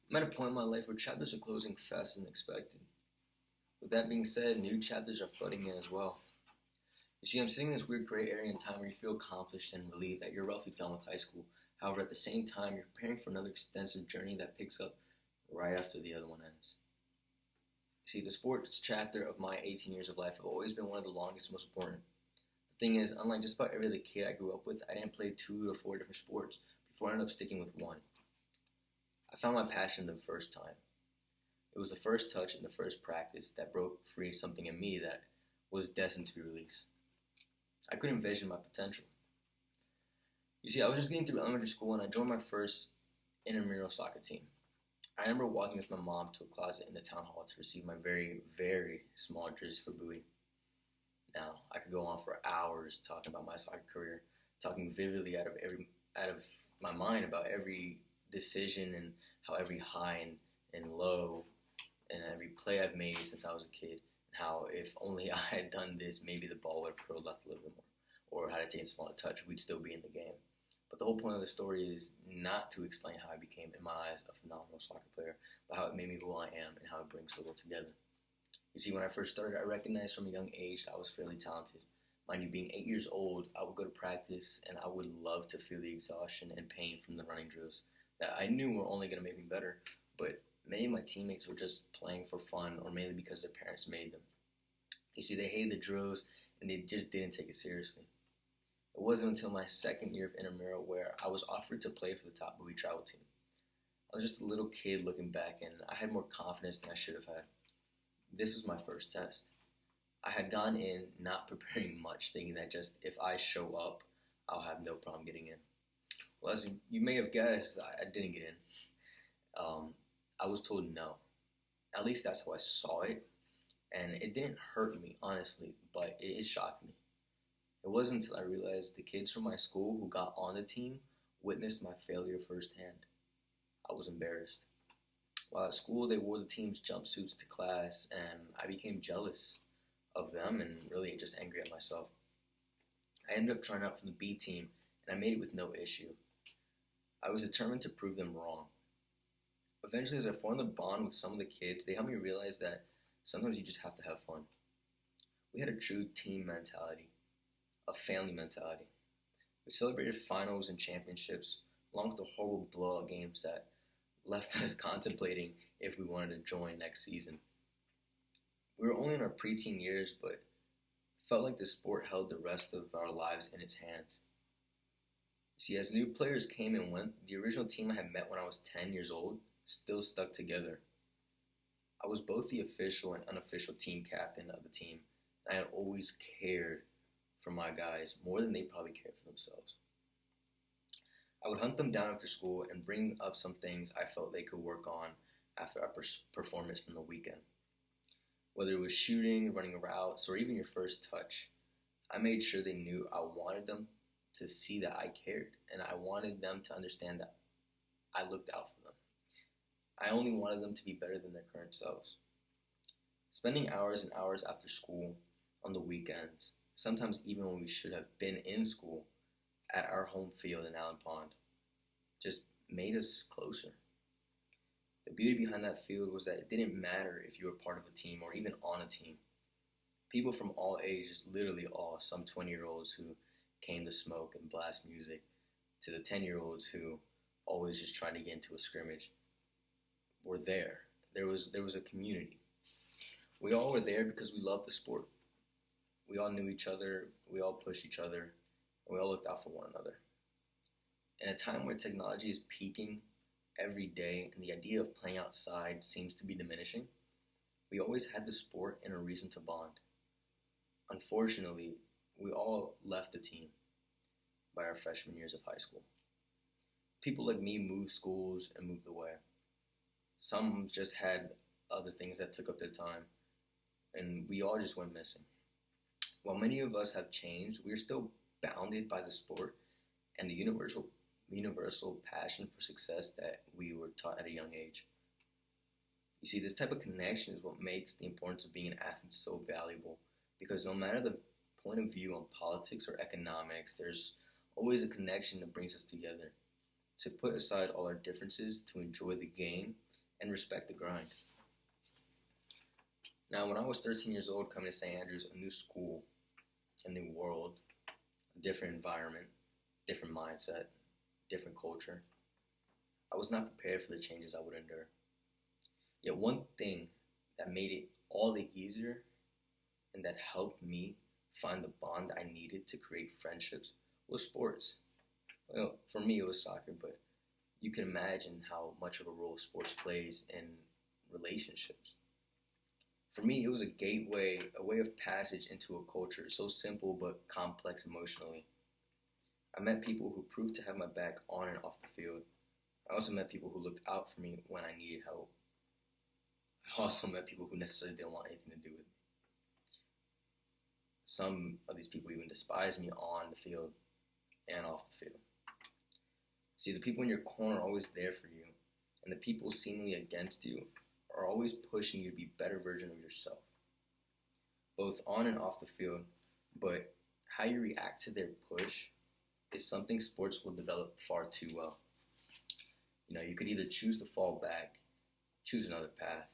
I'm at a point in my life where chapters are closing faster than expected. With that being said, new chapters are flooding in as well. You see, I'm sitting in this weird gray area in time where you feel accomplished and relieved that you're roughly done with high school. However, at the same time, you're preparing for another extensive journey that picks up right after the other one ends. You see, the sports chapter of my 18 years of life have always been one of the longest and most important. The thing is, unlike just about every other kid I grew up with, I didn't play 2 to 4 different sports before I ended up sticking with one. I found my passion the first time. It was the first touch and the first practice that broke free something in me that was destined to be released. I could envision my potential. You see, I was just getting through elementary school and I joined my first intramural soccer team. I remember walking with my mom to a closet in the town hall to receive my very, very small jersey for Bowie. Now, I could go on for hours talking about my soccer career, talking vividly out of my mind about every decision and how every high and low and every play I've made since I was a kid, and how if only I had done this, maybe the ball would have curled left a little bit more, or had I taken a smaller touch, we'd still be in the game. But the whole point of the story is not to explain how I became, in my eyes, a phenomenal soccer player, but how it made me who I am and how it brings the world together. You see, when I first started, I recognized from a young age that I was fairly talented. Mind you, being 8 years old, I would go to practice and I would love to feel the exhaustion and pain from the running drills that I knew were only going to make me better, but many of my teammates were just playing for fun or mainly because their parents made them. You see, they hated the drills and they just didn't take it seriously. It wasn't until my second year of intramural where I was offered to play for the top Bowie travel team. I was just a little kid looking back and I had more confidence than I should have had. This was my first test. I had gone in not preparing much, thinking that just if I show up, I'll have no problem getting in. Well, as you may have guessed, I didn't get in. I was told no. At least that's how I saw it. And it didn't hurt me, honestly, but it shocked me. It wasn't until I realized the kids from my school who got on the team witnessed my failure firsthand. I was embarrassed. While at school, they wore the team's jumpsuits to class, and I became jealous of them and really just angry at myself. I ended up trying out for the B team, and I made it with no issue. I was determined to prove them wrong. Eventually, as I formed a bond with some of the kids, they helped me realize that sometimes you just have to have fun. We had a true team mentality, a family mentality. We celebrated finals and championships, along with the horrible blowout games that left us contemplating if we wanted to join next season. We were only in our preteen years, but felt like the sport held the rest of our lives in its hands. See, as new players came and went, the original team I had met when I was 10 years old still stuck together. I was both the official and unofficial team captain of the team, and I had always cared for my guys more than they probably cared for themselves. I would hunt them down after school and bring up some things I felt they could work on after our performance from the weekend. Whether it was shooting, running routes, or even your first touch, I made sure they knew I wanted them to see that I cared, and I wanted them to understand that I looked out for them. I only wanted them to be better than their current selves. Spending hours and hours after school, on the weekends, sometimes even when we should have been in school, at our home field in Allen Pond, just made us closer. The beauty behind that field was that it didn't matter if you were part of a team or even on a team. People from all ages, literally all, some 20-year-olds who came to smoke and blast music, to the 10-year-olds who always just tried to get into a scrimmage, were there. There was a community. We all were there because we loved the sport. We all knew each other, we all pushed each other, and we all looked out for one another. In a time where technology is peaking every day and the idea of playing outside seems to be diminishing, we always had the sport and a reason to bond. Unfortunately, we all left the team by our freshman years of high school. People like me moved schools and moved away. Some just had other things that took up their time, and we all just went missing. While many of us have changed, we are still bounded by the sport and the universal passion for success that we were taught at a young age. You see, this type of connection is what makes the importance of being an athlete so valuable, because no matter the point of view on politics or economics, there's always a connection that brings us together. To put aside all our differences, to enjoy the game, and respect the grind. Now, when I was 13 years old, coming to St. Andrews, a new school, a new world, a different environment, different mindset, different culture, I was not prepared for the changes I would endure. Yet one thing that made it all the easier and that helped me find the bond I needed to create friendships was sports. Well, for me, it was soccer, but you can imagine how much of a role sports plays in relationships. For me, it was a gateway, a way of passage into a culture so simple but complex emotionally. I met people who proved to have my back on and off the field. I also met people who looked out for me when I needed help. I also met people who necessarily didn't want anything to do with me. Some of these people even despised me on the field and off the field. See, the people in your corner are always there for you, and the people seemingly against you are always pushing you to be a better version of yourself, both on and off the field. But how you react to their push is something sports will develop far too well. You could either choose to fall back, choose another path,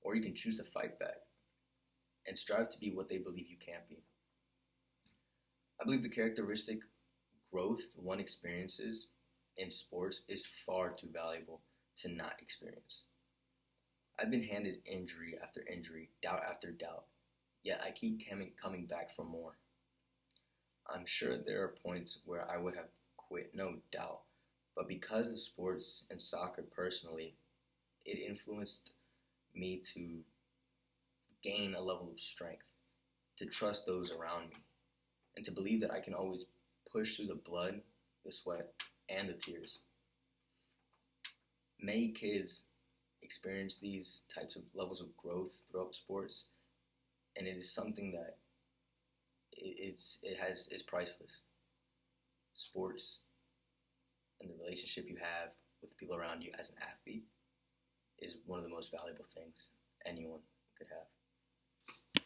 or you can choose to fight back and strive to be what they believe you can't be. I believe the characteristic growth one experiences in sports is far too valuable to not experience. I've been handed injury after injury, doubt after doubt, yet I keep coming back for more. I'm sure there are points where I would have quit, no doubt, but because of sports and soccer personally, it influenced me to gain a level of strength, to trust those around me, and to believe that I can always push through the blood, the sweat, and the tears. Many kids experience these types of levels of growth throughout sports, and it is something that is priceless. Sports and the relationship you have with the people around you as an athlete is one of the most valuable things anyone could have.